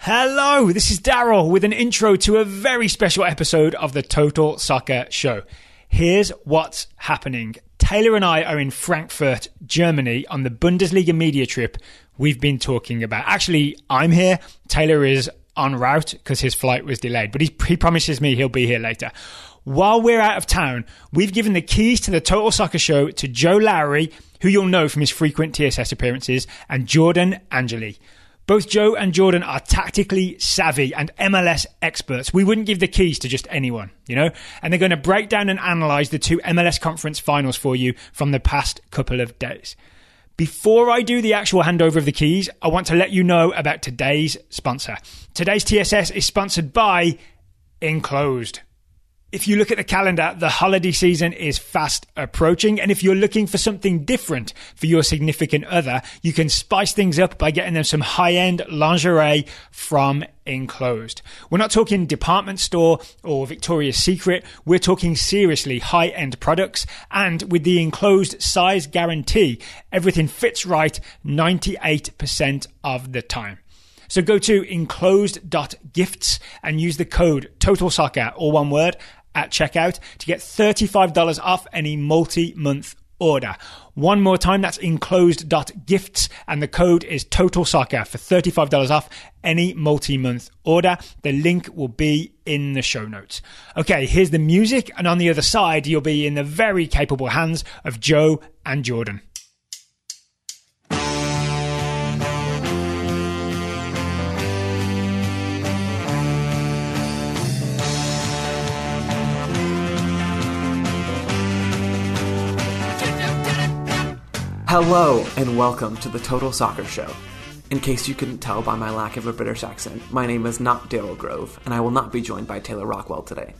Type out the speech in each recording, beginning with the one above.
Hello, this is Daryl with an intro to a very special episode of the Total Soccer Show. Here's what's happening. Taylor and I are in Frankfurt, Germany on the Bundesliga media trip we've been talking about. Actually, I'm here. Taylor is en route because his flight was delayed, but he promises me he'll be here later. While we're out of town, we've given the keys to the Total Soccer Show to Joe Lowery, who you'll know from his frequent TSS appearances, and Jordan Angeli. Both Joe and Jordan are tactically savvy and MLS experts. We wouldn't give the keys to just anyone, you know? And they're going to break down and analyse the two MLS Conference Finals for you from the past couple of days. Before I do the actual handover of the keys, I want to let you know about today's sponsor. Today's TSS is sponsored by Enclosed. If you look at the calendar, the holiday season is fast approaching. And if you're looking for something different for your significant other, you can spice things up by getting them some high-end lingerie from Enclosed. We're not talking department store or Victoria's Secret. We're talking seriously high-end products. And with the Enclosed size guarantee, everything fits right 98% of the time. So go to enclosed.gifts and use the code TOTALSOCCER, all one word, at checkout to get $35 off any multi-month order. One more time, that's enclosed.gifts and the code is TOTALSOCCER for $35 off any multi-month order. The link will be in the show notes. Okay, here's the music, and on the other side, you'll be in the very capable hands of Joe and Jordan. Hello and welcome to the Total Soccer Show. In case you couldn't tell by my lack of a British accent, my name is not Daryl Grove, and I will not be joined by Taylor Rockwell today.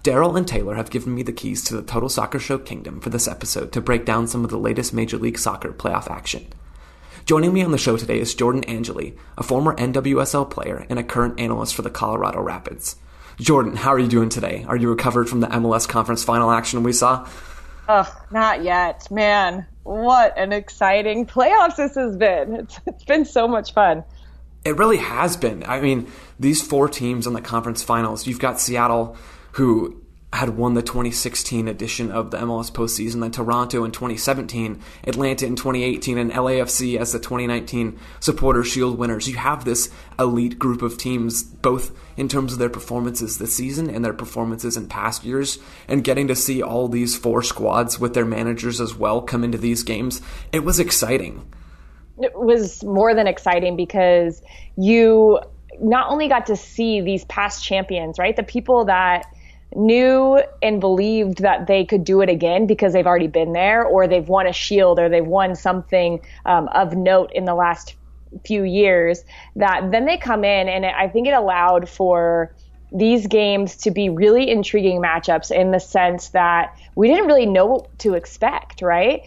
Daryl and Taylor have given me the keys to the Total Soccer Show kingdom for this episode to break down some of the latest Major League Soccer playoff action. Joining me on the show today is Jordan Angeli, a former NWSL player and a current analyst for the Colorado Rapids. Jordan, how are you doing today? Are you recovered from the MLS Conference Final action we saw? Not yet. Man, what an exciting playoffs this has been. It's been so much fun. It really has been. I mean, these four teams in the conference finals, you've got Seattle, who had won the 2016 edition of the MLS postseason, then Toronto in 2017, Atlanta in 2018, and LAFC as the 2019 Supporters' Shield winners. You have this elite group of teams, both in terms of their performances this season and their performances in past years, and getting to see all these four squads with their managers as well come into these games. It was exciting. It was more than exciting because you not only got to see these past champions, right? The people that knew and believed that they could do it again because they've already been there, or they've won a shield, or they've won something of note in the last few years, that then they come in, and I think it allowed for these games to be really intriguing matchups in the sense that we didn't really know what to expect, right?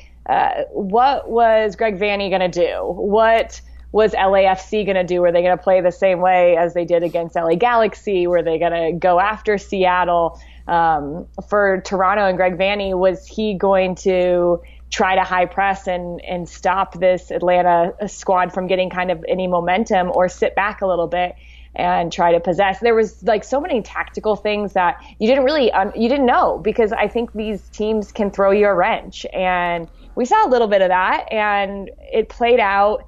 What was Greg Vanney going to do? What was LAFC going to do? Were they going to play the same way as they did against LA Galaxy? Were they going to go after Seattle? For Toronto and Greg Vanney, was he going to try to high press and stop this Atlanta squad from getting kind of any momentum, or sit back a little bit and try to possess? There was like so many tactical things that you didn't know, because I think these teams can throw you a wrench. And we saw a little bit of that, and it played out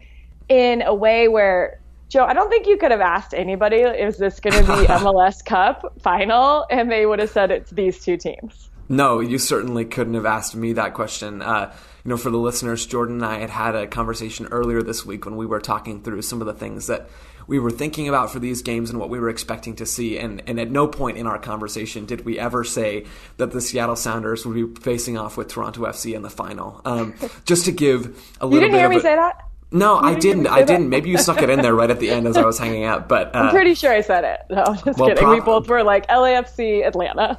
in a way where, Joe, I don't think you could have asked anybody, is this going to be MLS Cup final? And they would have said it's these two teams. No, you certainly couldn't have asked me that question. For the listeners, Jordan and I had a conversation earlier this week when we were talking through some of the things that we were thinking about for these games and what we were expecting to see. And at no point in our conversation did we ever say that the Seattle Sounders would be facing off with Toronto FC in the final. Just to give a little bit of... You didn't hear me say that? No, I didn't. Maybe you stuck it in there right at the end as I was hanging out. But I'm pretty sure I said it. No, I'm just kidding. We both were like LAFC, Atlanta.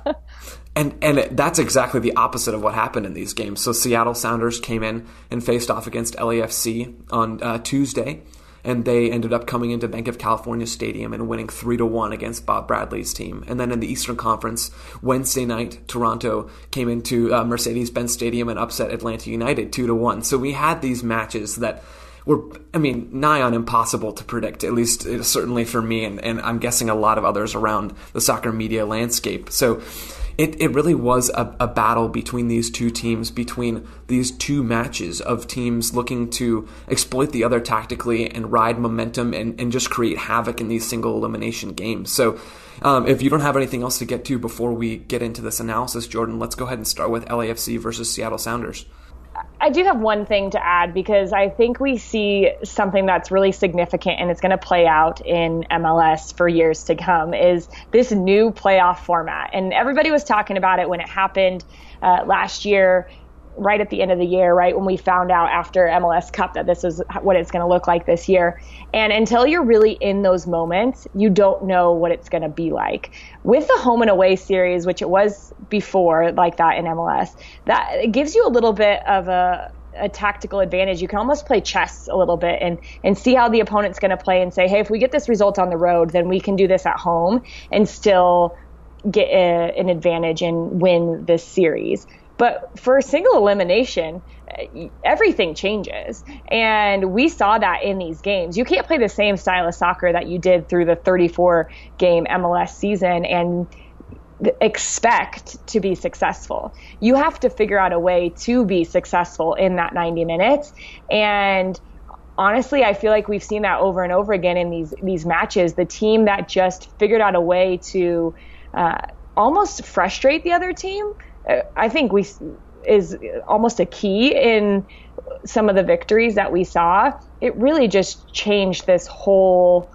And that's exactly the opposite of what happened in these games. So Seattle Sounders came in and faced off against LAFC on Tuesday, and they ended up coming into Bank of California Stadium and winning 3-1 against Bob Bradley's team. And then in the Eastern Conference, Wednesday night, Toronto came into Mercedes-Benz Stadium and upset Atlanta United 2-1. So we had these matches that were, nigh on impossible to predict, at least certainly for me, and I'm guessing a lot of others around the soccer media landscape. So it really was a battle between these two teams, between these two matches of teams looking to exploit the other tactically and ride momentum and just create havoc in these single elimination games. So if you don't have anything else to get to before we get into this analysis, Jordan, let's go ahead and start with LAFC versus Seattle Sounders. I do have one thing to add, because I think we see something that's really significant, and it's going to play out in MLS for years to come, is this new playoff format. And everybody was talking about it when it happened last year, right at the end of the year, right when we found out after MLS Cup that this is what it's going to look like this year. And until you're really in those moments, you don't know what it's going to be like. With the home and away series, which it was before like that in MLS, that it gives you a little bit of a tactical advantage. You can almost play chess a little bit and see how the opponent's going to play and say, hey, if we get this result on the road, then we can do this at home and still get an advantage and win this series. But for single elimination, everything changes. And we saw that in these games. You can't play the same style of soccer that you did through the 34-game MLS season and expect to be successful. You have to figure out a way to be successful in that 90 minutes. And honestly, I feel like we've seen that over and over again in these matches. The team that just figured out a way to almost frustrate the other team, I think is almost a key in some of the victories that we saw. It really just changed this whole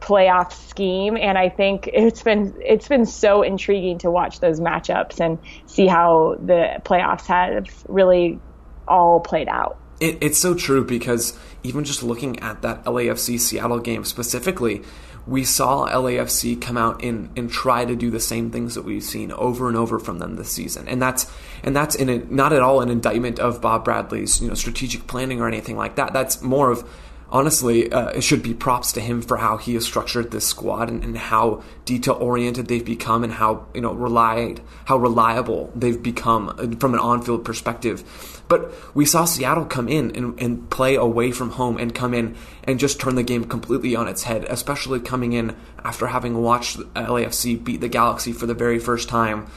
playoff scheme, and I think it's been so intriguing to watch those matchups and see how the playoffs have really all played out. It's so true, because even just looking at that LAFC Seattle game specifically, we saw LAFC come out and try to do the same things that we've seen over and over from them this season, and that's not at all an indictment of Bob Bradley's strategic planning or anything like that. That's more of, honestly, it should be props to him for how he has structured this squad and how detail-oriented they've become, and how reliable they've become from an on-field perspective. But we saw Seattle come in and play away from home and come in and just turn the game completely on its head, especially coming in after having watched LAFC beat the Galaxy for the very first time.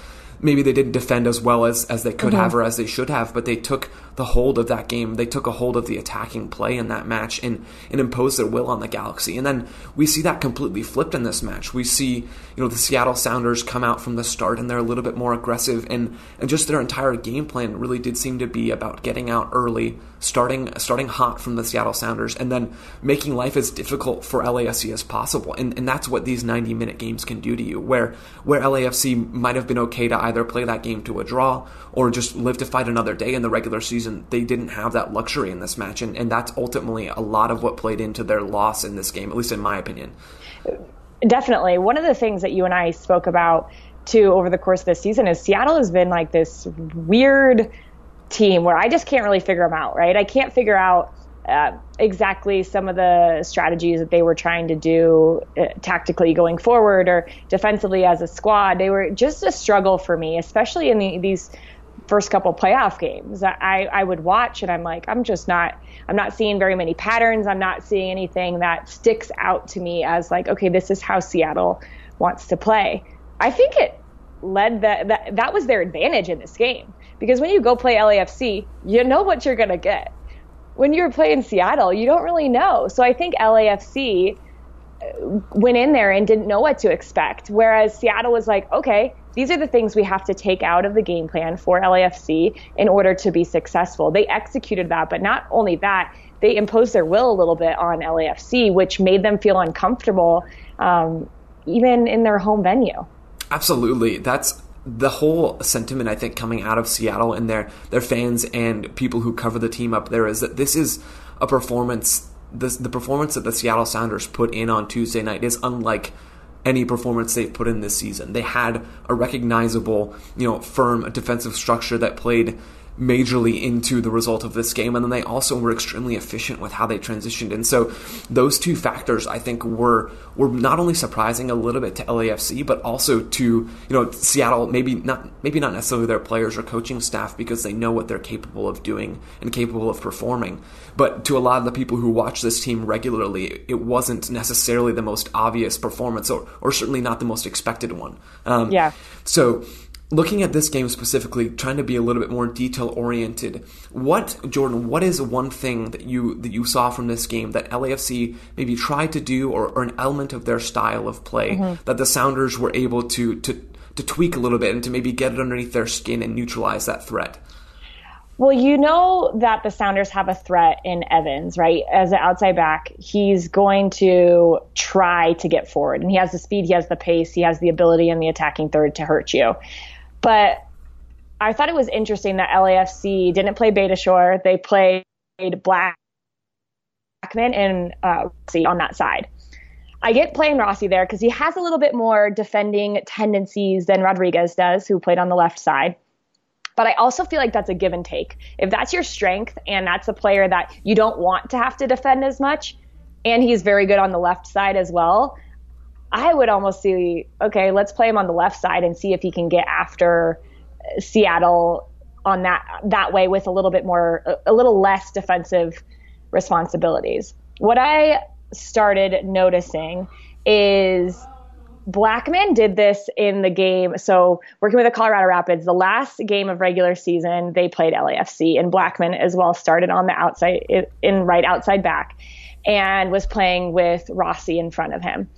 Maybe they didn't defend as well as they could have or as they should have, but they took the hold of that game. They took a hold of the attacking play in that match and imposed their will on the Galaxy. And then we see that completely flipped in this match. We see the Seattle Sounders come out from the start and they're a little bit more aggressive, and just their entire game plan really did seem to be about getting out early, starting hot from the Seattle Sounders, and then making life as difficult for LAFC as possible. And that's what these 90-minute games can do to you, where LAFC might have been okay to either play that game to a draw or just live to fight another day in the regular season. They didn't have that luxury in this match, and that's ultimately a lot of what played into their loss in this game, at least in my opinion. Definitely. One of the things that you and I spoke about, too, over the course of this season is Seattle has been like this weird team where I just can't really figure them out, right? I can't figure out exactly some of the strategies that they were trying to do tactically going forward or defensively as a squad. They were just a struggle for me, especially in these first couple playoff games. I would watch and I'm like, I'm not seeing very many patterns. I'm not seeing anything that sticks out to me as like, okay, this is how Seattle wants to play. I think it led that was their advantage in this game, because when you go play LAFC, you know what you're going to get. When you're playing Seattle, you don't really know. So I think LAFC went in there and didn't know what to expect, whereas Seattle was like, okay, these are the things we have to take out of the game plan for LAFC in order to be successful. They executed that, but not only that, they imposed their will a little bit on LAFC, which made them feel uncomfortable, even in their home venue. Absolutely. That's the whole sentiment, I think, coming out of Seattle and their fans and people who cover the team up there, is that this is a performance. The performance that the Seattle Sounders put in on Tuesday night is unlike any performance they've put in this season. They had a recognizable, firm defensive structure that played majorly into the result of this game. And then they also were extremely efficient with how they transitioned. And so those two factors, I think, were not only surprising a little bit to LAFC, but also to, Seattle, maybe not necessarily their players or coaching staff, because they know what they're capable of doing and capable of performing. But to a lot of the people who watch this team regularly, it wasn't necessarily the most obvious performance, or certainly not the most expected one. So looking at this game specifically, trying to be a little bit more detail-oriented, Jordan, what is one thing that you saw from this game that LAFC maybe tried to do, or an element of their style of play that the Sounders were able to tweak a little bit and to maybe get it underneath their skin and neutralize that threat? Well, you know that the Sounders have a threat in Evans, right? As an outside back, he's going to try to get forward. And he has the speed, he has the pace, he has the ability in the attacking third to hurt you. But I thought it was interesting that LAFC didn't play Beitashour. They played Blackman and Rossi on that side. I get playing Rossi there because he has a little bit more defending tendencies than Rodriguez does, who played on the left side. But I also feel like that's a give and take. If that's your strength and that's a player that you don't want to have to defend as much, and he's very good on the left side as well, I would almost see, okay, let's play him on the left side and see if he can get after Seattle on that way with a little less defensive responsibilities. What I started noticing is Blackman did this in the game. So working with the Colorado Rapids, the last game of regular season, they played LAFC, and Blackman as well started on the outside, in right outside back, and was playing with Rossi in front of him.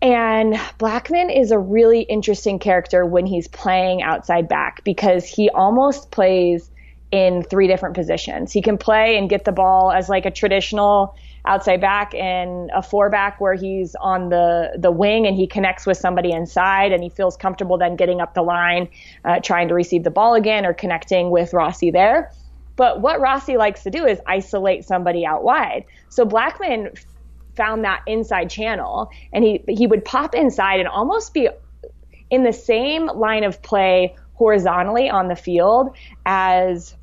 And Blackman is a really interesting character when he's playing outside back, because he almost plays in three different positions. He can play and get the ball as like a traditional outside back and a four back, where he's on the wing and he connects with somebody inside and he feels comfortable then getting up the line, trying to receive the ball again or connecting with Rossi there. But what Rossi likes to do is isolate somebody out wide. So Blackman found that inside channel, and he would pop inside and almost be in the same line of play horizontally on the field as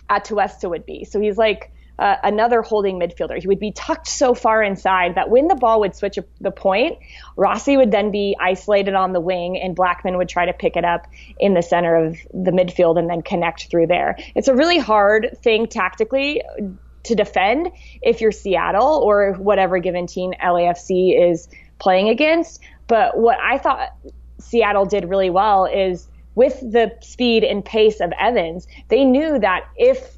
Atuesta would be. So he's like another holding midfielder. He would be tucked so far inside that when the ball would switch the point, Rossi would then be isolated on the wing and Blackman would try to pick it up in the center of the midfield and then connect through there. It's a really hard thing tactically to defend if you're Seattle or whatever given team LAFC is playing against. But what I thought Seattle did really well is, with the speed and pace of Evans, they knew that if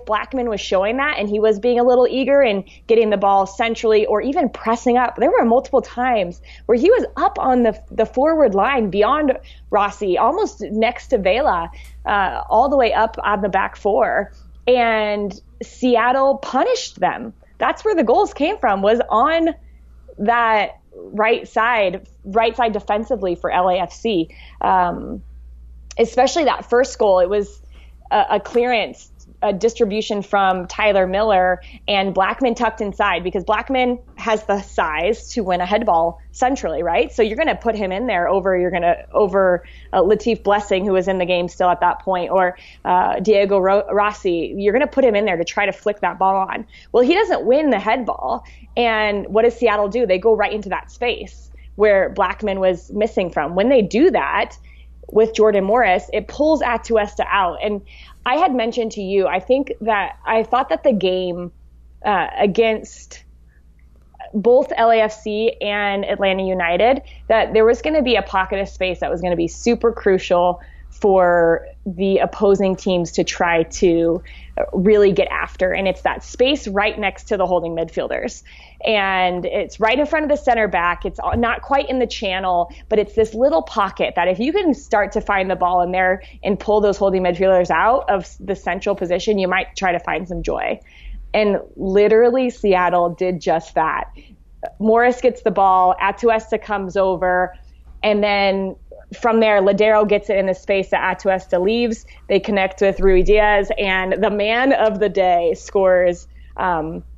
Blackman was showing that and he was being a little eager and getting the ball centrally or even pressing up, there were multiple times where he was up on the forward line beyond Rossi, almost next to Vela, all the way up on the back four. And Seattle punished them. That's where the goals came from, was on that right side defensively for LAFC. Especially that first goal, it was a clearance, a distribution from Tyler Miller, and Blackman tucked inside, because Blackman has the size to win a head ball centrally, right? So you're going to put him in there over Latif Blessing, who was in the game still at that point, or Diego Rossi. You're going to put him in there to try to flick that ball on. Well, he doesn't win the head ball, and what does Seattle do? They go right into that space where Blackman was missing from. When they do that with Jordan Morris, it pulls Atuesta out. And I had mentioned to you, I thought that the game against both LAFC and Atlanta United, that there was going to be a pocket of space that was going to be super crucial for the opposing teams to try to really get after. And it's that space right next to the holding midfielders. And it's right in front of the center back. It's not quite in the channel, but it's this little pocket that if you can start to find the ball in there and pull those holding midfielders out of the central position, you might try to find some joy. And literally Seattle did just that. Morris gets the ball, Atuesta comes over, and then from there, Ladero gets it in the space that Atuesta leaves. They connect with Rui Diaz, and the man of the day scores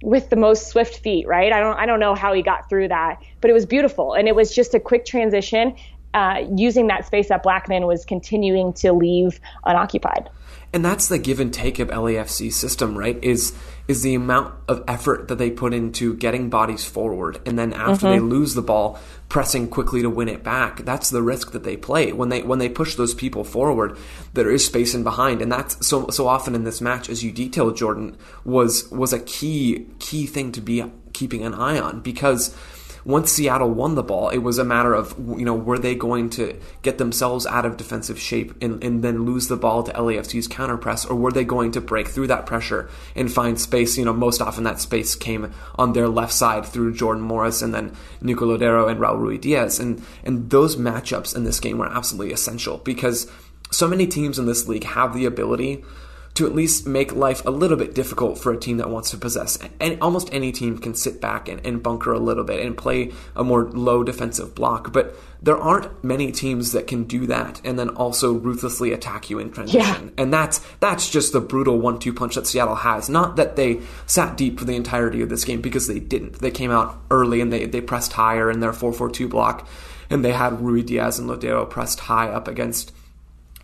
with the most swift feet, right? I don't know how he got through that, but it was beautiful. And it was just a quick transition using that space that Blackman was continuing to leave unoccupied. And that's the give and take of LAFC system, right? Is the amount of effort that they put into getting bodies forward, and then after they lose the ball, pressing quickly to win it back. That's the risk that they play when they push those people forward. There is space in behind, and that's so often in this match, as you detailed, Jordan, was a key thing to be keeping an eye on, because once Seattle won the ball, it was a matter of, were they going to get themselves out of defensive shape and then lose the ball to LAFC's counterpress, or were they going to break through that pressure and find space? Most often that space came on their left side through Jordan Morris and then Nico Lodero and Raul Ruidiaz. And those matchups in this game were absolutely essential, because so many teams in this league have the ability to at least make life a little bit difficult for a team that wants to possess. And almost any team can sit back and bunker a little bit and play a more low defensive block. But there aren't many teams that can do that and then also ruthlessly attack you in transition. Yeah. And that's just the brutal 1-2 punch that Seattle has. Not that they sat deep for the entirety of this game, because they didn't. They came out early and they pressed higher in their 4-4-2 block. And they had Ruidiaz and Lodero pressed high up against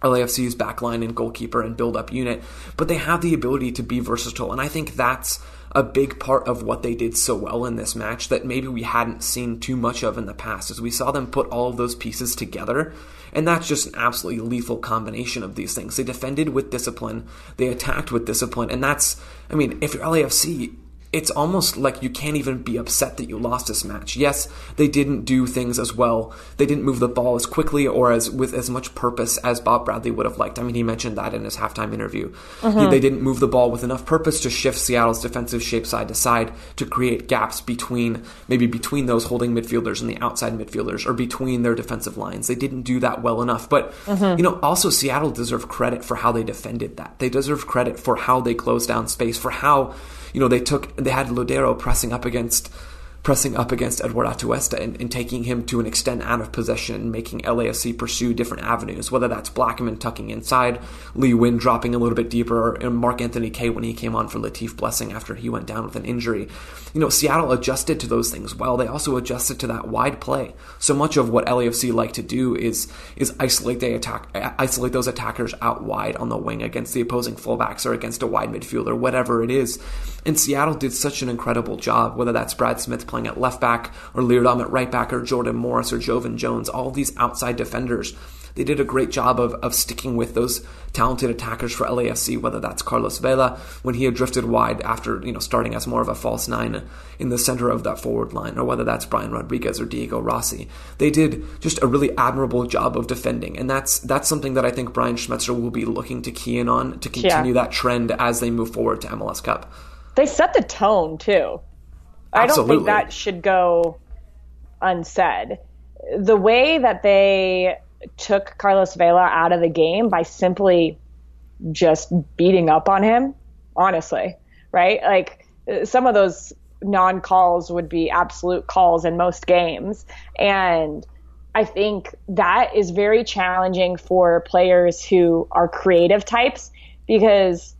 LAFC's backline and goalkeeper and build-up unit, but they have the ability to be versatile, and I think that's a big part of what they did so well in this match that maybe we hadn't seen too much of in the past, as we saw them put all of those pieces together, and that's just an absolutely lethal combination of these things. They defended with discipline, they attacked with discipline, and that's, if you're LAFC, it's almost like you can't even be upset that you lost this match. Yes, they didn't do things as well. They didn't move the ball as quickly or with as much purpose as Bob Bradley would have liked. He mentioned that in his halftime interview. They didn't move the ball with enough purpose to shift Seattle's defensive shape side to side, to create gaps between those holding midfielders and the outside midfielders, or between their defensive lines. They didn't do that well enough. But, also Seattle deserved credit for how they defended that. They deserve credit for how they closed down space, for how they had Lodero pressing up against Edward Atuesta and taking him to an extent out of possession and making LAFC pursue different avenues, whether that's Blackman tucking inside, Lee Win dropping a little bit deeper, and Mark Anthony Kaye when he came on for Latif Blessing after he went down with an injury. Seattle adjusted to those things well. They also adjusted to that wide play. So much of what LAFC like to do is isolate those attackers out wide on the wing against the opposing fullbacks or against a wide midfielder, whatever it is. And Seattle did such an incredible job, whether that's Brad Smith playing at left back, or Leerdam at right back, or Jordan Morris or Jovan Jones, all of these outside defenders. They did a great job of sticking with those talented attackers for LAFC, whether that's Carlos Vela when he had drifted wide after starting as more of a false nine in the center of that forward line, or whether that's Brian Rodriguez or Diego Rossi. They did just a really admirable job of defending, and that's something that I think Brian Schmetzer will be looking to key in on to continue that trend as they move forward to MLS Cup. They set the tone too. I don't think that should go unsaid. The way that they took Carlos Vela out of the game by simply just beating up on him, honestly, right? Like, some of those non-calls would be absolute calls in most games. And I think that is very challenging for players who are creative types, because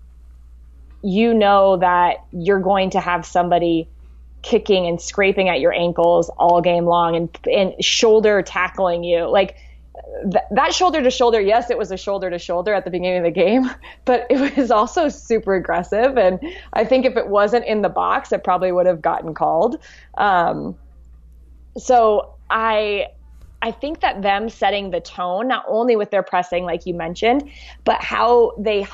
that you're going to have somebody kicking and scraping at your ankles all game long and shoulder tackling you. Like, that shoulder to shoulder, yes, it was a shoulder to shoulder at the beginning of the game, but it was also super aggressive. And I think if it wasn't in the box, it probably would have gotten called. So I think that them setting the tone, not only with their pressing, like you mentioned, but how they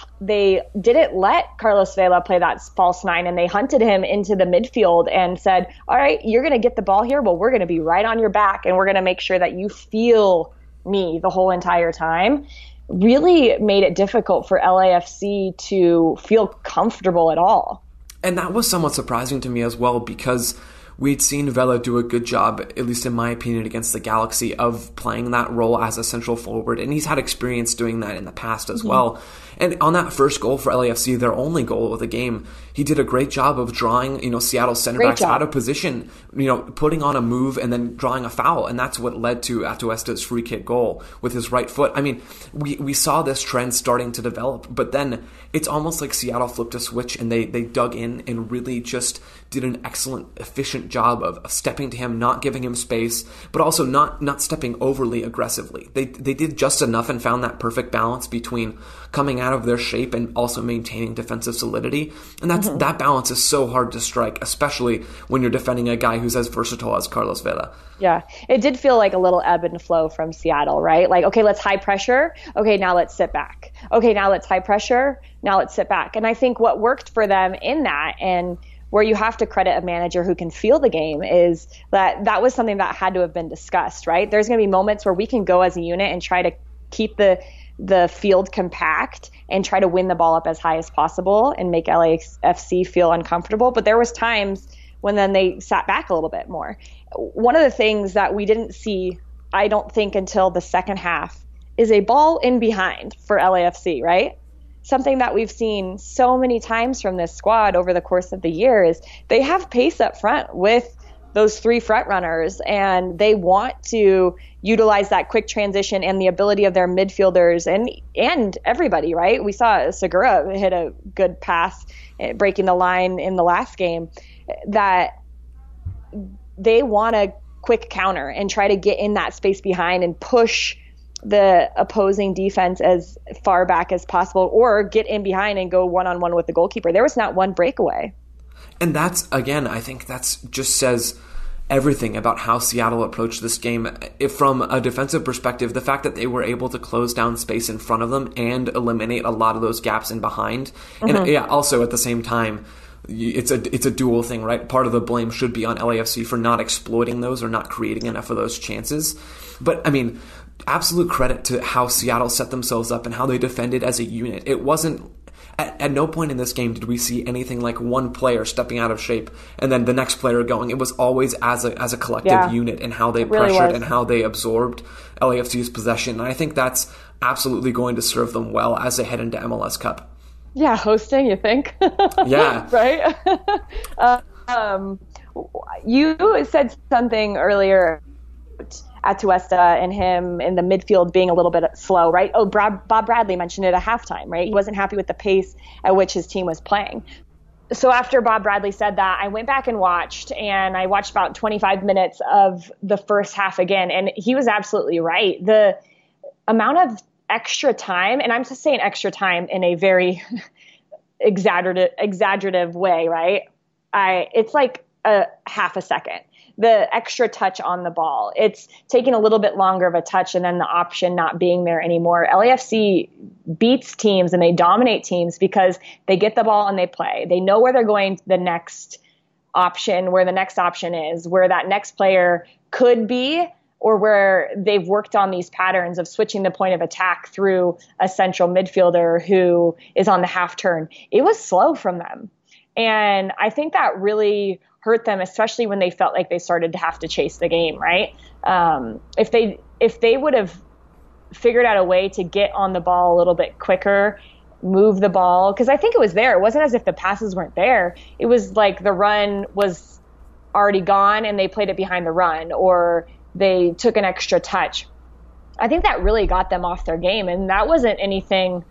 didn't let Carlos Vela play that false nine, and they hunted him into the midfield and said, all right, you're going to get the ball here. Well, we're going to be right on your back, and we're going to make sure that you feel me the whole entire time. Really made it difficult for LAFC to feel comfortable at all. And that was somewhat surprising to me as well, because we'd seen Vela do a good job, at least in my opinion, against the Galaxy, of playing that role as a central forward, and he's had experience doing that in the past as well. And on that first goal for LAFC, their only goal of the game, he did a great job of drawing, Seattle's center backs out of position, putting on a move and then drawing a foul, and that's what led to Atuesta's free kick goal with his right foot. We saw this trend starting to develop, but then it's almost like Seattle flipped a switch and they dug in and really just did an excellent, efficient efficient job of stepping to him, not giving him space, but also not stepping overly aggressively. They did just enough and found that perfect balance between coming out of their shape and also maintaining defensive solidity. And that balance is so hard to strike, especially when you're defending a guy who's as versatile as Carlos Vela. Yeah, it did feel like a little ebb and flow from Seattle, right? Like, okay, let's high pressure. Okay, now let's sit back. Okay, now let's high pressure. Now let's sit back. And I think what worked for them in that, and where you have to credit a manager who can feel the game, is that was something that had to have been discussed, right? There's going to be moments where we can go as a unit and try to keep the field compact and try to win the ball up as high as possible and make LAFC feel uncomfortable. But there was times when then they sat back a little bit more. One of the things that we didn't see, I don't think, until the second half is a ball in behind for LAFC, right? Something that we've seen so many times from this squad over the course of the year is they have pace up front with those three front runners, and they want to utilize that quick transition and the ability of their midfielders and everybody, right? We saw Segura hit a good pass breaking the line in the last game, that they want a quick counter and try to get in that space behind and push the opposing defense as far back as possible, or get in behind and go one-on-one with the goalkeeper. There was not one breakaway. And that's, again, I think that's just says everything about how Seattle approached this game. From a defensive perspective, the fact that they were able to close down space in front of them and eliminate a lot of those gaps in behind. And also at the same time, it's a dual thing, right? Part of the blame should be on LAFC for not exploiting those or not creating enough of those chances. But, I mean, absolute credit to how Seattle set themselves up and how they defended as a unit. It wasn't, at no point in this game did we see anything like one player stepping out of shape and then the next player going. It was always as a collective unit, and how they pressured and how they absorbed LAFC's possession. And I think that's absolutely going to serve them well as they head into MLS Cup. Yeah, hosting, you think? Yeah. Right? You said something earlier at Tuesta and him in the midfield being a little bit slow, right? Oh, Bob Bradley mentioned it at halftime, right? He wasn't happy with the pace at which his team was playing. So after Bob Bradley said that, I went back and watched about 25 minutes of the first half again, and he was absolutely right. The amount of extra time, and I'm just saying extra time in a very exaggerative way, right? It's like a half a second. The extra touch on the ball. It's taking a little bit longer of a touch and then the option not being there anymore. LAFC beats teams and they dominate teams because they get the ball and they play. They know where they're going, the next option, where the next option is, where that next player could be, or where they've worked on these patterns of switching the point of attack through a central midfielder who is on the half turn. It was slow from them. And I think that really hurt them, especially when they felt like they started to have to chase the game, right? If they would have figured out a way to get on the ball a little bit quicker, move the ball, because I think it was there. It wasn't as if the passes weren't there. It was like the run was already gone and they played it behind the run, or they took an extra touch. I think that really got them off their game, and that wasn't anything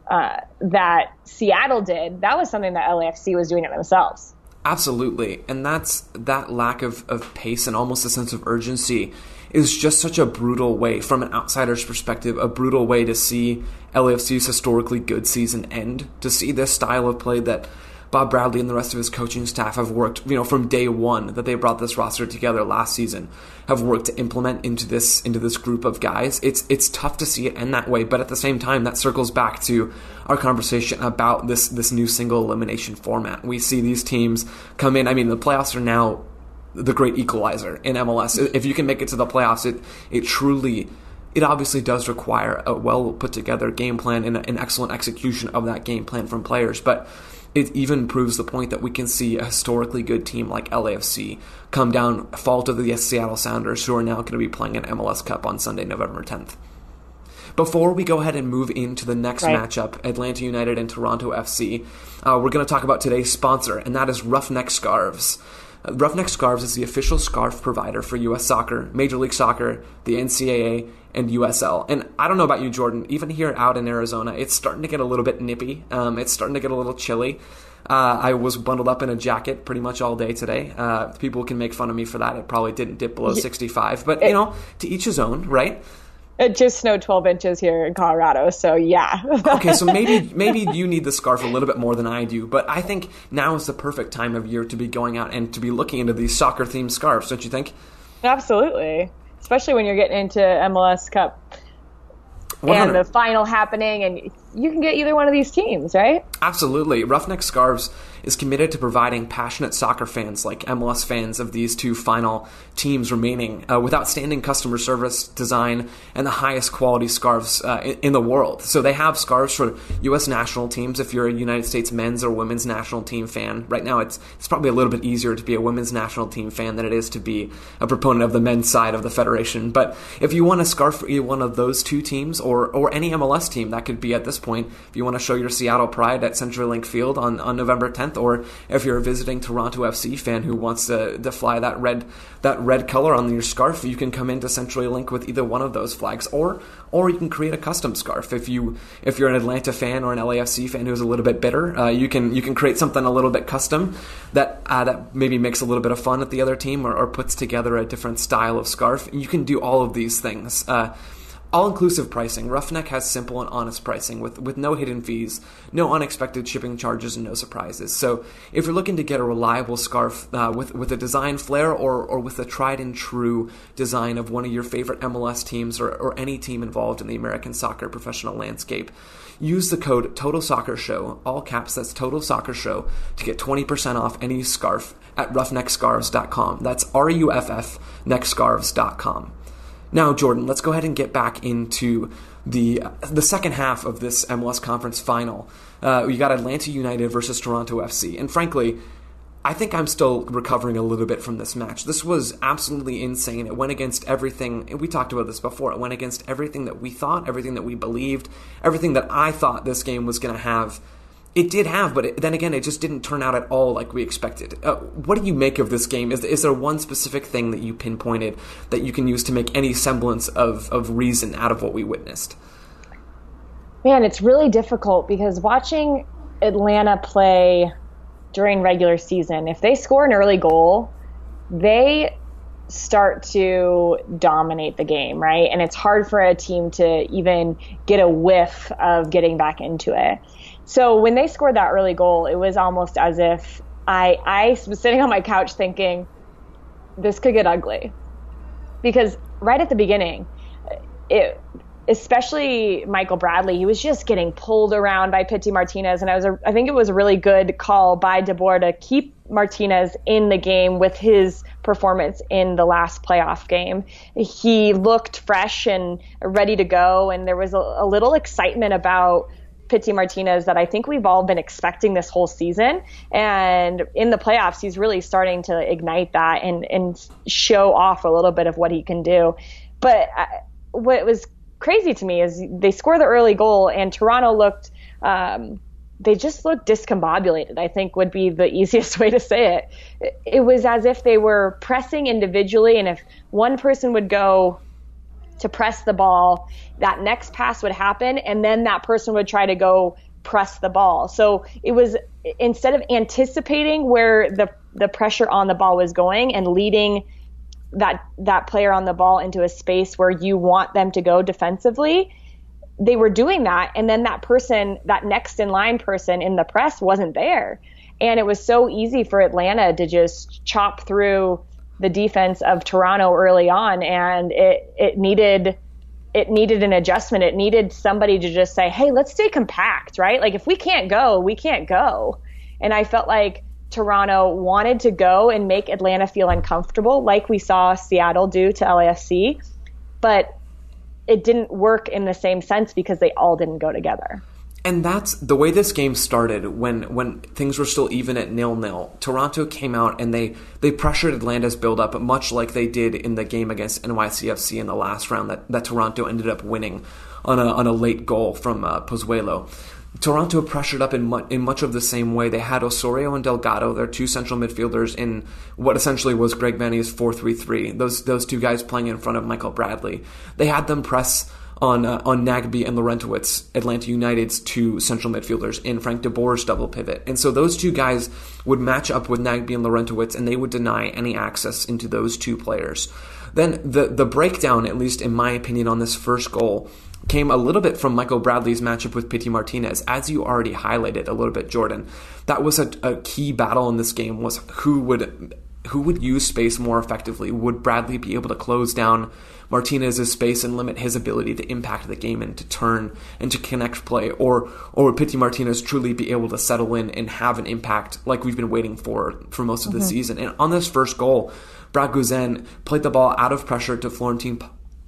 that Seattle did. That was something that LAFC was doing it themselves. Absolutely. And that lack of pace and almost a sense of urgency is just such a brutal way, from an outsider's perspective, a brutal way to see LAFC's historically good season end, to see this style of play that Bob Bradley and the rest of his coaching staff have worked, from day one that they brought this roster together last season, have worked to implement into this group of guys. It's tough to see it end that way, but at the same time, that circles back to our conversation about this new single elimination format. We see these teams come in. I mean, the playoffs are now the great equalizer in MLS. If you can make it to the playoffs, it obviously does require a well put together game plan and an excellent execution of that game plan from players, but it even proves the point that we can see a historically good team like LAFC come down, fall to the Seattle Sounders, who are now going to be playing an MLS Cup on Sunday, November 10th. Before we go ahead and move into the next matchup, Atlanta United and Toronto FC, we're going to talk about today's sponsor, and that is Roughneck Scarves. Roughneck Scarves is the official scarf provider for U.S. Soccer, Major League Soccer, the NCAA, and USL. And I don't know about you, Jordan, even here out in Arizona, it's starting to get a little bit nippy. It's starting to get a little chilly. I was bundled up in a jacket pretty much all day today. People can make fun of me for that. It probably didn't dip below 65, but to each his own, right? It just snowed 12 inches here in Colorado, so yeah. Okay, so maybe you need the scarf a little bit more than I do, but I think now is the perfect time of year to be going out and to be looking into these soccer-themed scarves, don't you think? Absolutely, especially when you're getting into MLS Cup 100. And the final happening, and you can get either one of these teams, right? Absolutely. Roughneck Scarves is committed to providing passionate soccer fans like MLS fans of these two final teams remaining with outstanding customer service, design, and the highest quality scarves in the world. So they have scarves for U.S. national teams if you're a United States men's or women's national team fan. Right now it's probably a little bit easier to be a women's national team fan than it is to be a proponent of the men's side of the federation. But if you want a scarf for either one of those two teams or any MLS team, that could be at this point, if you want to show your Seattle pride at CenturyLink Field on November 10th, or if you're a visiting Toronto FC fan who wants to fly that red color on your scarf, you can come into CenturyLink with either one of those flags, or you can create a custom scarf. If you're an Atlanta fan or an LAFC fan who's a little bit bitter, you can create something a little bit custom that maybe makes a little bit of fun at the other team, or puts together a different style of scarf. You can do all of these things. All-inclusive pricing. Roughneck has simple and honest pricing with no hidden fees, no unexpected shipping charges, and no surprises. So if you're looking to get a reliable scarf with a design flair or with a tried-and-true design of one of your favorite MLS teams or any team involved in the American soccer professional landscape, use the code TOTALSoccerShow, all caps, that's Total Soccer Show, to get 20% off any scarf at roughneckscarves.com. That's RUFF neckscarves.com. Now, Jordan, let's go ahead and get back into the second half of this MLS Conference Final. We got Atlanta United versus Toronto FC. And frankly, I think I'm still recovering a little bit from this match. This was absolutely insane. It went against everything. We talked about this before. It went against everything that we thought, everything that we believed, everything that I thought this game was going to have. It did have, but then again, it just didn't turn out at all like we expected. What do you make of this game? Is there one specific thing that you pinpointed that you can use to make any semblance of reason out of what we witnessed? Man, it's really difficult because watching Atlanta play during regular season, if they score an early goal, they start to dominate the game, right? And it's hard for a team to even get a whiff of getting back into it. So when they scored that early goal, it was almost as if I was sitting on my couch thinking, this could get ugly. Because right at the beginning, especially Michael Bradley, he was just getting pulled around by Pity Martinez. And I think it was a really good call by DeBoer to keep Martinez in the game with his performance in the last playoff game. He looked fresh and ready to go. And there was a little excitement about Pity Martinez that I think we've all been expecting this whole season. And in the playoffs, he's really starting to ignite that and show off a little bit of what he can do. But what was crazy to me is they score the early goal and Toronto looked, they just looked discombobulated, I think would be the easiest way to say it. It was as if they were pressing individually, and if one person would go to press the ball, that next pass would happen, and then that person would try to go press the ball. So it was, instead of anticipating where the pressure on the ball was going and leading that player on the ball into a space where you want them to go defensively, they were doing that, and then that person, that next in line person in the press wasn't there. And it was so easy for Atlanta to just chop through the defense of Toronto early on, and it needed an adjustment. It needed somebody to just say, hey, let's stay compact, right? Like if we can't go, we can't go. And I felt like Toronto wanted to go and make Atlanta feel uncomfortable, like we saw Seattle do to LAFC, but it didn't work in the same sense because they all didn't go together. And that's the way this game started when things were still even at 0-0. Toronto came out and they pressured Atlanta's build-up, much like they did in the game against NYCFC in the last round that Toronto ended up winning on a late goal from Pozuelo. Toronto pressured up in much of the same way. They had Osorio and Delgado, their two central midfielders, in what essentially was Greg Vanney's 4-3-3. Those two guys playing in front of Michael Bradley. They had them press on Nagbe and Laurentowicz, Atlanta United's two central midfielders, in Frank de Boer's double pivot. And so those two guys would match up with Nagbe and Laurentowicz, and they would deny any access into those two players. Then the breakdown, at least in my opinion, on this first goal came a little bit from Michael Bradley's matchup with Pity Martinez. As you already highlighted a little bit, Jordan, that was a key battle in this game, was who would use space more effectively. Would Bradley be able to close down Martinez's space and limit his ability to impact the game and to turn and to connect play, or would Pity Martinez truly be able to settle in and have an impact like we've been waiting for most of the season? And on this first goal, Brad Guzan played the ball out of pressure to Florentin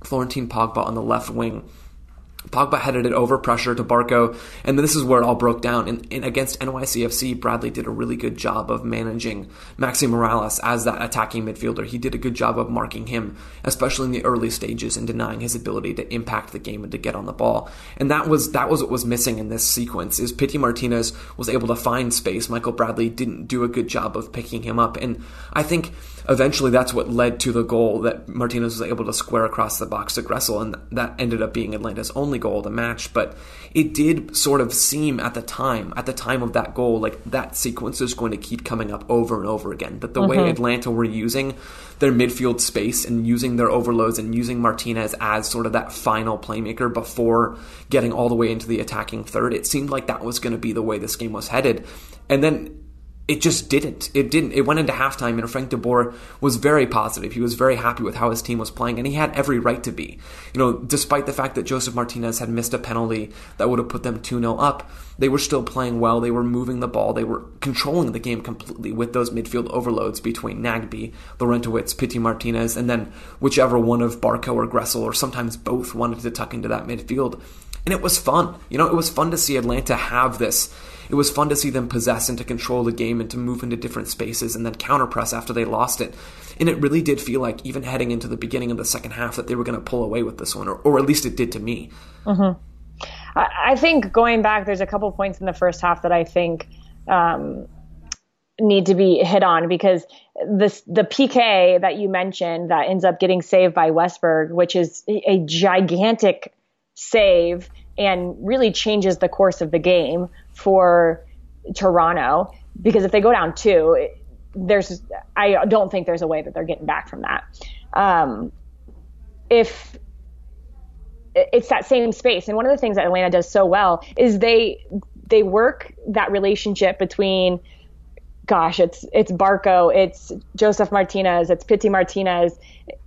Pogba on the left wing. Pogba headed it over pressure to Barco, and this is where it all broke down. And against NYCFC, Bradley did a really good job of managing Maxi Morales as that attacking midfielder. He did a good job of marking him, especially in the early stages, and denying his ability to impact the game and to get on the ball. And that was what was missing in this sequence, is Pity Martinez was able to find space. Michael Bradley didn't do a good job of picking him up, and I think eventually that's what led to the goal that Martinez was able to square across the box to Gressel, and that ended up being Atlanta's only goal of the match. But it did sort of seem at the time of that goal, like that sequence is going to keep coming up over and over again, that the way Atlanta were using their midfield space and using their overloads and using Martinez as sort of that final playmaker before getting all the way into the attacking third, it seemed like that was going to be the way this game was headed. And then it just didn't. It didn't. It went into halftime, and Frank de Boer was very positive. He was very happy with how his team was playing, and he had every right to be. Despite the fact that Joseph Martinez had missed a penalty that would have put them 2-0 up, they were still playing well. They were moving the ball. They were controlling the game completely with those midfield overloads between Nagbe, Laurentowicz, Pity Martinez, and then whichever one of Barco or Gressel, or sometimes both, wanted to tuck into that midfield. And it was fun. It was fun to see Atlanta have this. It was fun to see them possess and to control the game and to move into different spaces and then counterpress after they lost it. And it really did feel like, even heading into the beginning of the second half, that they were going to pull away with this one, or at least it did to me. Mm-hmm. I think going back, there's a couple points in the first half that I think need to be hit on, because the PK that you mentioned that ends up getting saved by Westberg, which is a gigantic save and really changes the course of the game for Toronto, because if they go down 2, I don't think there's a way that they're getting back from that. If it's that same space, and one of the things that Atlanta does so well is they work that relationship between, it's Barco, it's Joseph Martinez, it's Pity Martinez,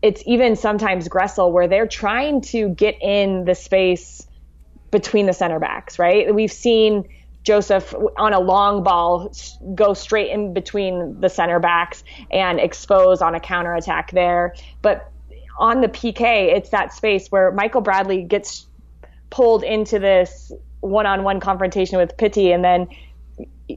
it's even sometimes Gressel, where they're trying to get in the space between the center backs, right? We've seen Joseph on a long ball go straight in between the center backs and expose on a counterattack there. But on the PK, it's that space where Michael Bradley gets pulled into this one-on-one confrontation with Pity, and then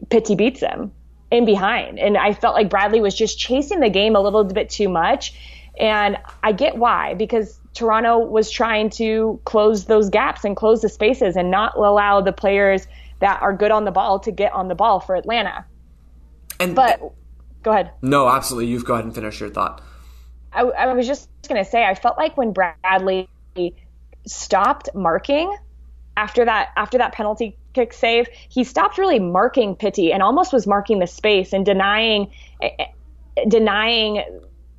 Pity beats him in behind. And I felt like Bradley was just chasing the game a little bit too much. And I get why, because Toronto was trying to close those gaps and close the spaces and not allow the players that are good on the ball to get on the ball for Atlanta. But go ahead. No, absolutely. You go ahead and finish your thought. I was just going to say, I felt like when Bradley stopped marking after that penalty kick save, he stopped really marking Pity and almost was marking the space and denying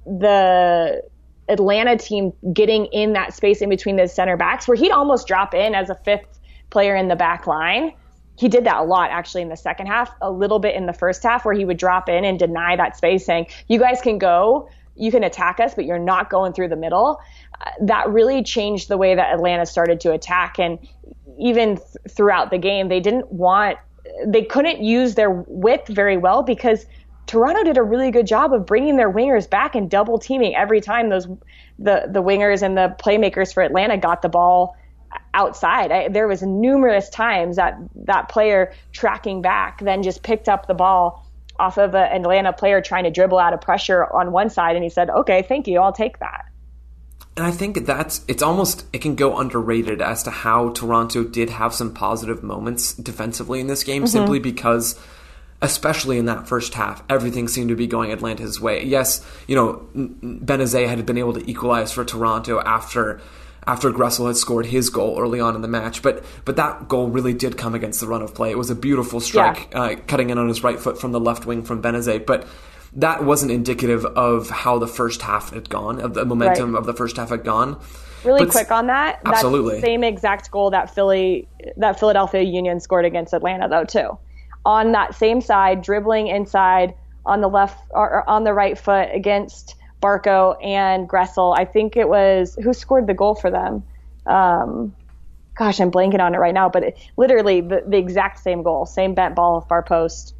the Atlanta team getting in that space in between the center backs, where he'd almost drop in as a fifth player in the back line. He did that a lot, actually, in the second half, a little bit in the first half, where he would drop in and deny that space, saying, you guys can go, you can attack us, but you're not going through the middle. That really changed the way that Atlanta started to attack. And even throughout the game, they couldn't use their width very well, because Toronto did a really good job of bringing their wingers back and double teaming every time the wingers and the playmakers for Atlanta got the ball outside. There was numerous times that player tracking back then just picked up the ball off of an Atlanta player trying to dribble out of pressure on one side, and he said, okay, thank you, I'll take that. And I think it can go underrated as to how Toronto did have some positive moments defensively in this game, simply because, especially in that first half, everything seemed to be going Atlanta's way. Yes, Benazet had been able to equalize for Toronto after after Gressel had scored his goal early on in the match. But that goal really did come against the run of play. It was a beautiful strike, cutting in on his right foot from the left wing from Benezet. But that wasn't indicative of how the first half had gone, of the momentum of the first half had gone. Really quick on that. Absolutely. That's the same exact goal that Philadelphia Union scored against Atlanta, though, too. On that same side, dribbling inside on the left or on the right foot against Barco and Gressel. I think it was who scored the goal for them. Gosh, I'm blanking on it right now, but literally the exact same goal, same bent ball, far post.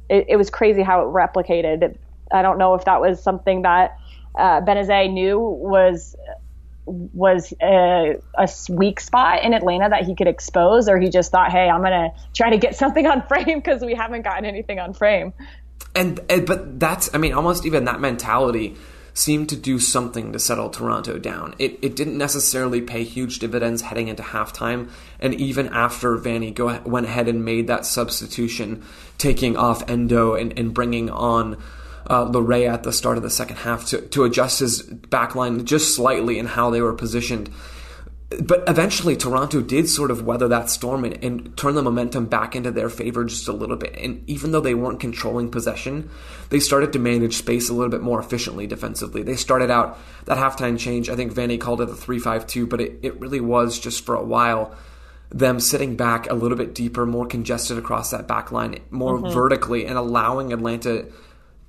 It was crazy how it replicated. I don't know if that was something that Benezet knew was a weak spot in Atlanta that he could expose, or he just thought, hey, I'm going to try to get something on frame because we haven't gotten anything on frame. But that's, almost even that mentality seemed to do something to settle Toronto down. It didn't necessarily pay huge dividends heading into halftime, and even after Vanny went ahead and made that substitution, taking off Endo and bringing on Lowery at the start of the second half to adjust his backline just slightly in how they were positioned. But eventually Toronto did sort of weather that storm and turn the momentum back into their favor just a little bit. And even though they weren't controlling possession, they started to manage space a little bit more efficiently defensively. They started out that halftime change, I think Vanny called it a 3-5-2, but it really was just for a while them sitting back a little bit deeper, more congested across that back line, more vertically, and allowing Atlanta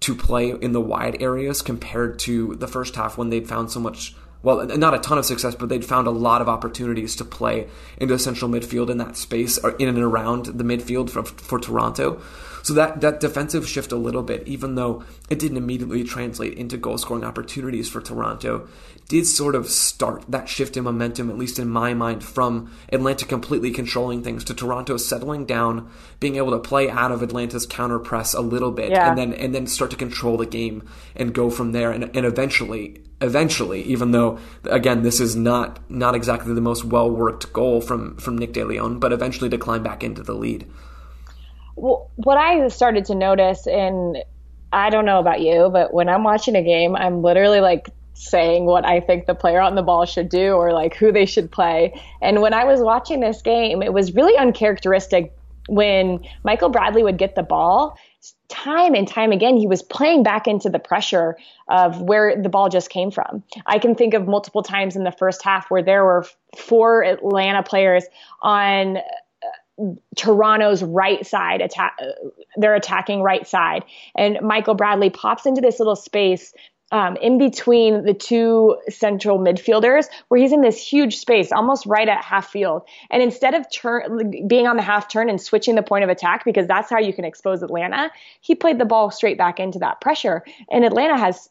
to play in the wide areas compared to the first half when they'd found so much, well, not a ton of success, but they'd found a lot of opportunities to play into central midfield in that space, or in and around the midfield for Toronto. So that defensive shift a little bit, even though it didn't immediately translate into goal-scoring opportunities for Toronto, did sort of start that shift in momentum, at least in my mind, from Atlanta completely controlling things to Toronto settling down, being able to play out of Atlanta's counter press a little bit, and then start to control the game and go from there. And eventually, even though, again, this is not exactly the most well-worked goal from Nick De Leon, but eventually to climb back into the lead. Well, what I started to notice, and I don't know about you, but when I'm watching a game, I'm literally like saying what I think the player on the ball should do, or like who they should play. And when I was watching this game, it was really uncharacteristic when Michael Bradley would get the ball. Time and time again, he was playing back into the pressure of where the ball just came from. I can think of multiple times in the first half where there were 4 Atlanta players on Toronto's right side, they're attacking right side. And Michael Bradley pops into this little space in between the 2 central midfielders, where he's in this huge space, almost right at half field. And instead of being on the half turn and switching the point of attack, because that's how you can expose Atlanta, he played the ball straight back into that pressure. And Atlanta has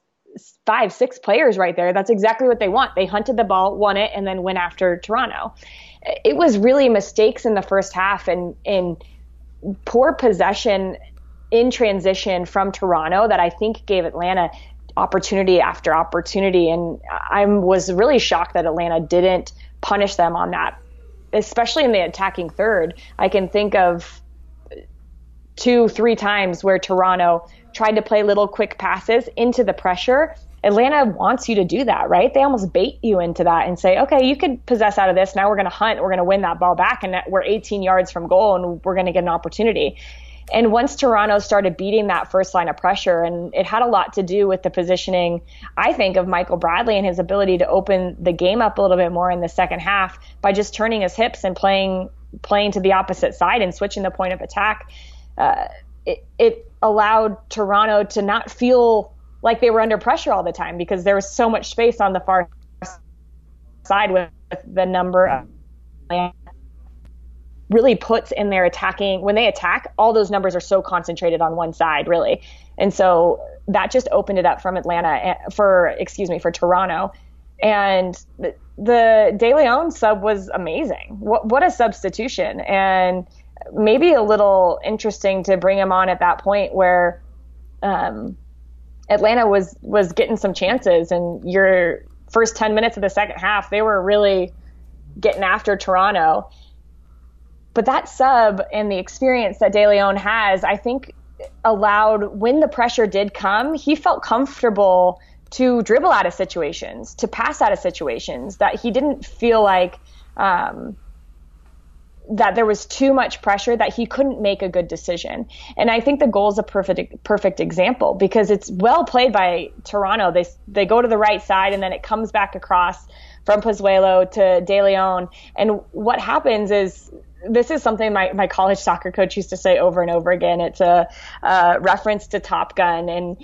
5-6 players right there. That's exactly what they want. They hunted the ball, won it, and then went after Toronto. It was really mistakes in the first half and poor possession in transition from Toronto that I think gave Atlanta opportunity after opportunity. And I was really shocked that Atlanta didn't punish them on that, especially in the attacking third. I can think of 2-3 times where Toronto tried to play little quick passes into the pressure. Atlanta wants you to do that, right? They almost bait you into that and say, okay, you could possess out of this. Now we're going to hunt. We're going to win that ball back. And we're 18 yards from goal and we're going to get an opportunity. And once Toronto started beating that first line of pressure, and it had a lot to do with the positioning, I think, of Michael Bradley and his ability to open the game up a little bit more in the second half by just turning his hips and playing to the opposite side and switching the point of attack. It allowed Toronto to not feel like they were under pressure all the time, because there was so much space on the far side with the number of really puts in their attacking. When they attack, all those numbers are so concentrated on one side, really. And so that just opened it up from for Toronto. And the De Leon sub was amazing. What a substitution. And maybe a little interesting to bring him on at that point where Atlanta was getting some chances, and your first 10 minutes of the second half, they were really getting after Toronto. But that sub and the experience that De Leon has, I think, allowed, when the pressure did come, he felt comfortable to dribble out of situations, to pass out of situations, that he didn't feel like that there was too much pressure, that he couldn't make a good decision. And I think the goal is a perfect example, because it's well played by Toronto. They go to the right side, and then it comes back across from Pozuelo to De Leon. And what happens is, this is something my college soccer coach used to say over and over again. It's a reference to Top Gun. And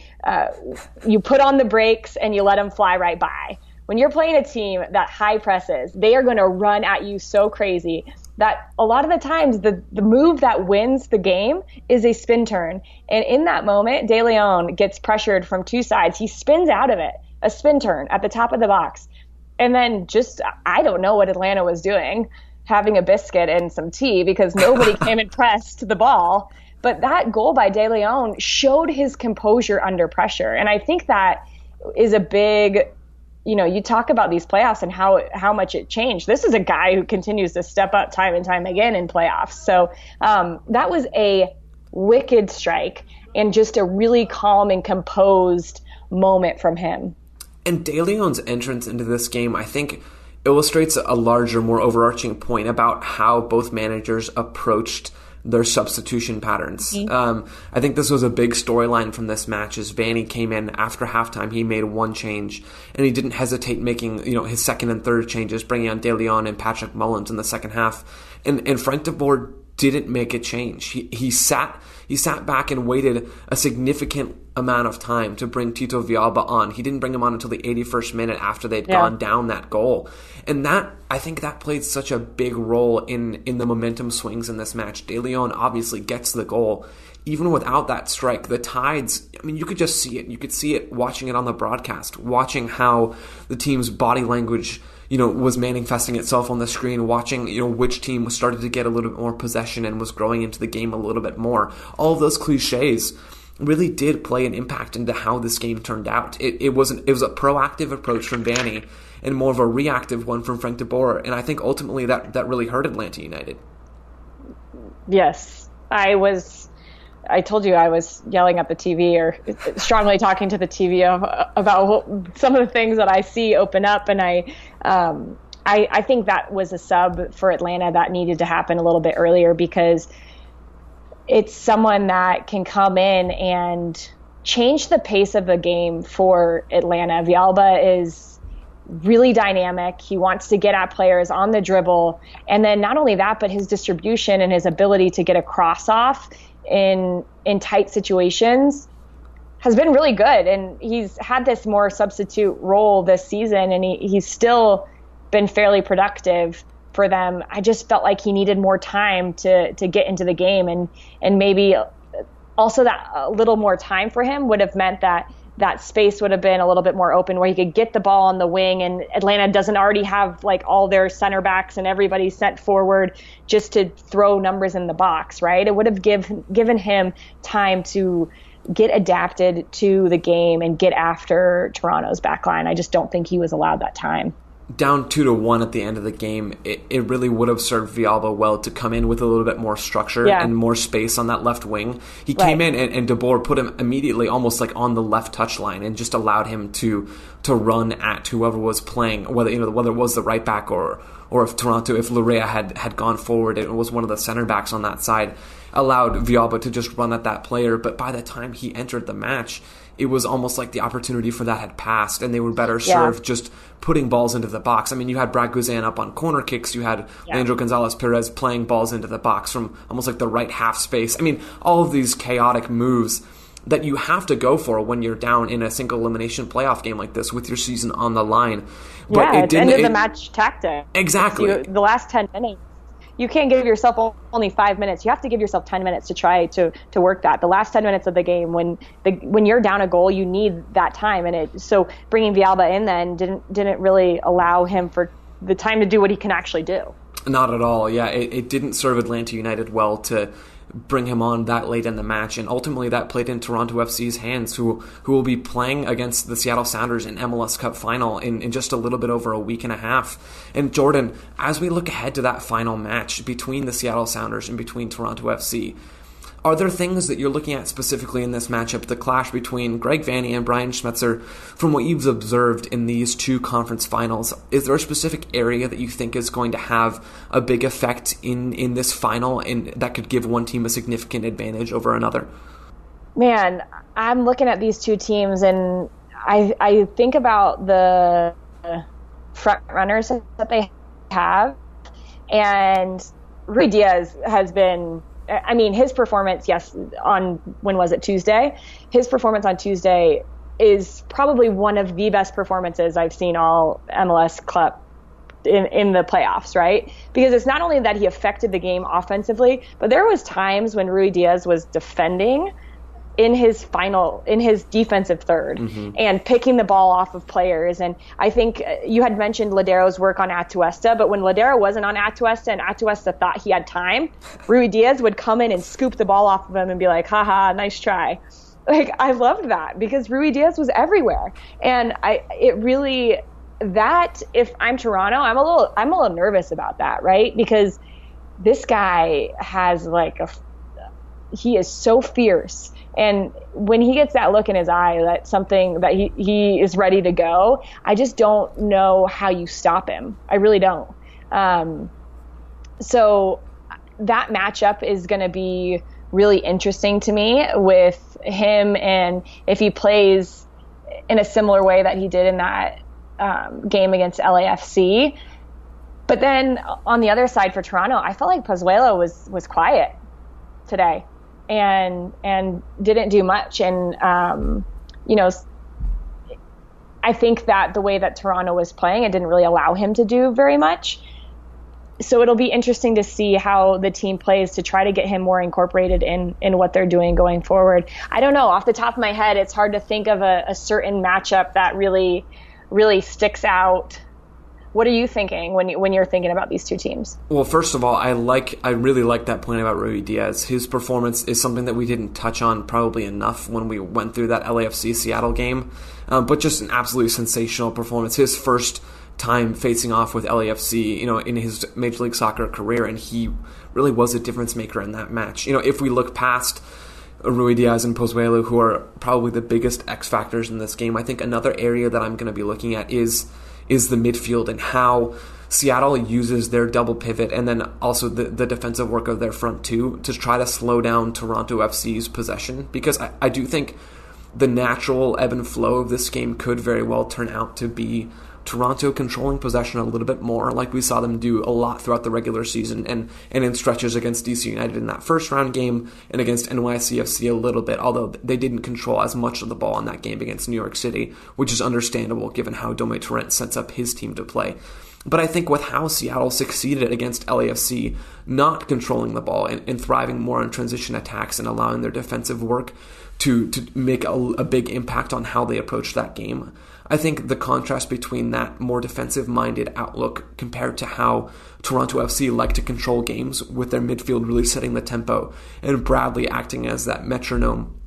you put on the brakes and you let them fly right by. When you're playing a team that high presses, they are going to run at you so crazy that a lot of the times the move that wins the game is a spin turn. And in that moment, De Leon gets pressured from two sides. He spins out of it, a spin turn at the top of the box. And then I don't know what Atlanta was doing, having a biscuit and some tea, because nobody came and pressed the ball. But that goal by De Leon showed his composure under pressure. And I think that is a big, you talk about these playoffs and how much it changed. This is a guy who continues to step up time and time again in playoffs. So that was a wicked strike, and just a really calm and composed moment from him. And De Leon's entrance into this game, I think, illustrates a larger, more overarching point about how both managers approached their substitution patterns. Mm-hmm. I think this was a big storyline from this match, as Vanny came in after halftime. He made one change, and he didn't hesitate making his second and third changes, bringing on De Leon and Patrick Mullins in the second half. And Frank de Boer didn't make a change. He sat back and waited a significant amount of time to bring Tito Villalba on. He didn't bring him on until the 81st minute after they'd gone down that goal. And I think that played such a big role in the momentum swings in this match. De Leon obviously gets the goal. Even without that strike, the Tides, you could just see it. You could see it watching it on the broadcast, watching how the team's body language was manifesting itself on the screen, watching, which team started to get a little bit more possession and was growing into the game a little bit more. All of those cliches really did play an impact into how this game turned out. It was a proactive approach from Vanny and more of a reactive one from Frank de Boer. And I think ultimately that really hurt Atlanta United. Yes. I told you I was yelling at the TV, or strongly talking to the TV about some of the things that I see open up. And I think that was a sub for Atlanta that needed to happen a little bit earlier, because it's someone that can come in and change the pace of the game for Atlanta. Villalba is really dynamic. He wants to get at players on the dribble. And then not only that, but his distribution and his ability to get a cross off in tight situations has been really good. And he's had this more substitute role this season, and he's still been fairly productive for them. I just felt like he needed more time to get into the game, and maybe also that a little more time for him would have meant that space would have been a little bit more open, where he could get the ball on the wing, and Atlanta doesn't already have like all their center backs and everybody sent forward just to throw numbers in the box, right? It would have given him time to get adapted to the game and get after Toronto's backline. I just don't think he was allowed that time. Down 2-1 at the end of the game, it really would have served Villalba well to come in with a little bit more structure and more space on that left wing. He came in and De Boer put him immediately almost like on the left touchline and just allowed him to run at whoever was playing, whether it was the right back or if Lowery had gone forward, it was one of the center backs on that side, allowed Villalba to just run at that player. But by the time he entered the match, it was almost like the opportunity for that had passed, and they were better served just putting balls into the box. You had Brad Guzan up on corner kicks. You had Leandro Gonzalez-Perez playing balls into the box from almost like the right half space. All of these chaotic moves that you have to go for when you're down in a single elimination playoff game like this with your season on the line. But it's end of the match tactic. Exactly. The last 10 minutes. You can't give yourself only 5 minutes. You have to give yourself 10 minutes to try to work that. The last 10 minutes of the game, when you're down a goal, you need that time. And so bringing Villalba in then didn't really allow him for the time to do what he can actually do. Not at all. Yeah, it didn't serve Atlanta United well to bring him on that late in the match, and ultimately that played in Toronto FC's hands, who will be playing against the Seattle Sounders in MLS Cup final in just a little bit over a week and a half. And Jordan, as we look ahead to that final match between the Seattle Sounders and between Toronto FC, Are there things that you're looking at specifically in this matchup, the clash between Greg Vanney and Brian Schmetzer, from what you've observed in these two conference finals? Is there a specific area that you think is going to have a big effect in this final and that could give one team a significant advantage over another? Man, I'm looking at these two teams and I think about the front runners that they have, and Rui Diaz has been, I mean, his performance, when was it, Tuesday? His performance on Tuesday is probably one of the best performances I've seen all MLS club in the playoffs, right? Because it's not only that he affected the game offensively, but there was times when Rui Diaz was defending in his defensive third and picking the ball off of players. And I think you had mentioned Ladero's work on Atuesta, but when Ladero wasn't on Atuesta and Atuesta thought he had time, Rui Diaz would come in and scoop the ball off of him and be like, haha, nice try. Like, I loved that because Rui Diaz was everywhere. And if I'm Toronto, I'm a little nervous about that, right? Because this guy has he is so fierce. And when he gets that look in his eye, that's something that he is ready to go. I just don't know how you stop him. I really don't. So that matchup is going to be really interesting to me with him, and if he plays in a similar way that he did in that game against LAFC. But then on the other side for Toronto, I felt like Pozuelo was quiet today and didn't do much. And, I think that the way that Toronto was playing, it didn't really allow him to do very much. So it'll be interesting to see how the team plays to try to get him more incorporated in what they're doing going forward. I don't know. Off the top of my head, it's hard to think of a certain matchup that really, really sticks out. What are you thinking when you're thinking about these two teams? Well, first of all, I really like that point about Rui Diaz. His performance is something that we didn't touch on probably enough when we went through that LAFC Seattle game, but just an absolutely sensational performance. His first time facing off with LAFC, in his Major League Soccer career, and he really was a difference maker in that match. If we look past Rui Diaz and Pozuelo, who are probably the biggest X factors in this game, I think another area that I'm going to be looking at is the midfield and how Seattle uses their double pivot and then also the defensive work of their front two to try to slow down Toronto FC's possession, because I do think the natural ebb and flow of this game could very well turn out to be Toronto controlling possession a little bit more, like we saw them do a lot throughout the regular season and in stretches against DC United in that first round game and against NYCFC a little bit, although they didn't control as much of the ball in that game against New York City, which is understandable given how Dome Torrent sets up his team to play. But I think with how Seattle succeeded against LAFC, not controlling the ball and thriving more on transition attacks and allowing their defensive work to make a big impact on how they approach that game, I think the contrast between that more defensive-minded outlook compared to how Toronto FC like to control games with their midfield really setting the tempo and Bradley acting as that metronome,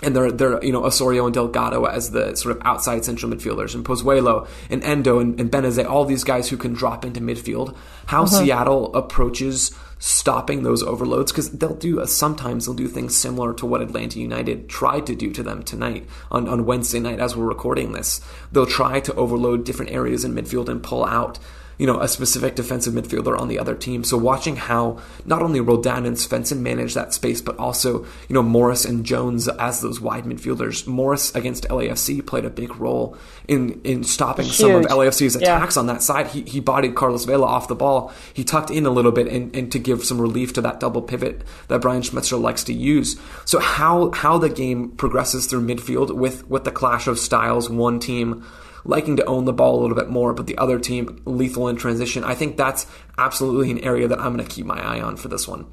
and they're Osorio and Delgado as the sort of outside central midfielders, and Pozuelo and Endo and Benezet, all these guys who can drop into midfield, how Seattle approaches stopping those overloads, because sometimes they'll do things similar to what Atlanta United tried to do to them tonight on Wednesday night as we're recording this. They'll try to overload different areas in midfield and pull out a specific defensive midfielder on the other team. So watching how not only Roldan and Svensson manage that space, but also, Morris and Jones as those wide midfielders. Morris against LAFC played a big role in stopping some of LAFC's attacks on that side. He bodied Carlos Vela off the ball. He tucked in a little bit and to give some relief to that double pivot that Brian Schmetzer likes to use. So how the game progresses through midfield with the clash of styles, one team liking to own the ball a little bit more, but the other team lethal in transition. I think that's absolutely an area that I'm going to keep my eye on for this one.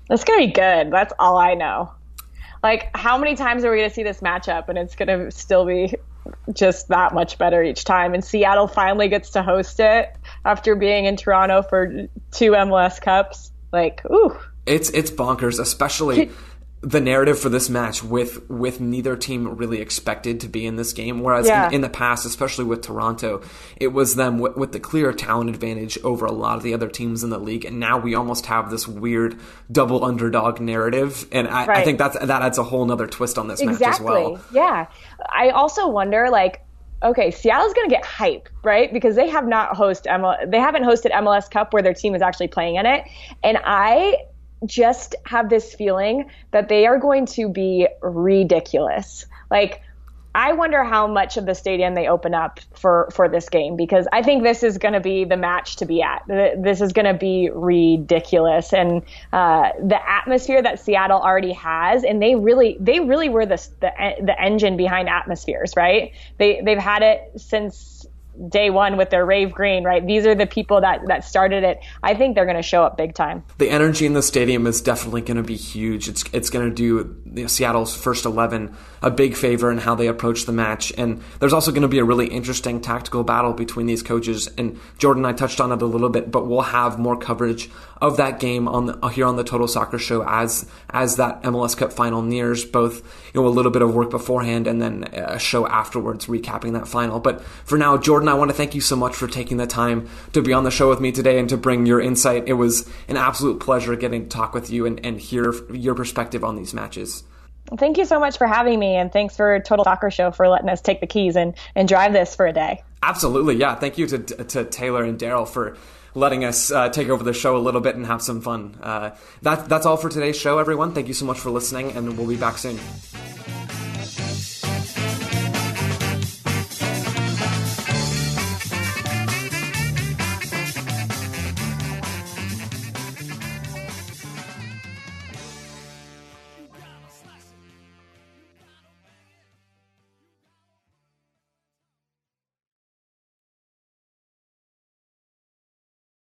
That's going to be good. That's all I know. Like, how many times are we going to see this matchup and it's going to still be just that much better each time? And Seattle finally gets to host it after being in Toronto for 2 MLS Cups. Like, ooh. It's bonkers, especially the narrative for this match with neither team really expected to be in this game. Whereas in the past, especially with Toronto, it was them with the clear talent advantage over a lot of the other teams in the league. And now we almost have this weird double underdog narrative. And I think that adds a whole nother twist on this match as well. Yeah. I also wonder, like, okay, Seattle's going to get hype, right? Because they haven't hosted MLS Cup where their team is actually playing in it. And I just have this feeling that they are going to be ridiculous. Like, I wonder how much of the stadium they open up for this game, because I think this is going to be the match to be at. This is going to be ridiculous. And the atmosphere that Seattle already has, and they really were the engine behind atmospheres, right? They've had it since day one with their rave green, right? These are the people that started it. I think they're going to show up big time. The energy in the stadium is definitely going to be huge. It's going to do Seattle's first 11 a big favor in how they approach the match. And there's also going to be a really interesting tactical battle between these coaches. And Jordan and I touched on it a little bit, but we'll have more coverage of that game here on the Total Soccer Show as that MLS Cup final nears, both a little bit of work beforehand and then a show afterwards recapping that final. But for now, Jordan, I want to thank you so much for taking the time to be on the show with me today and to bring your insight. It was an absolute pleasure getting to talk with you and hear your perspective on these matches. Thank you so much for having me, and thanks for Total Soccer Show for letting us take the keys and drive this for a day. Absolutely, yeah. Thank you to Taylor and Daryl for letting us take over the show a little bit and have some fun. That's all for today's show, everyone. Thank you so much for listening, and we'll be back soon.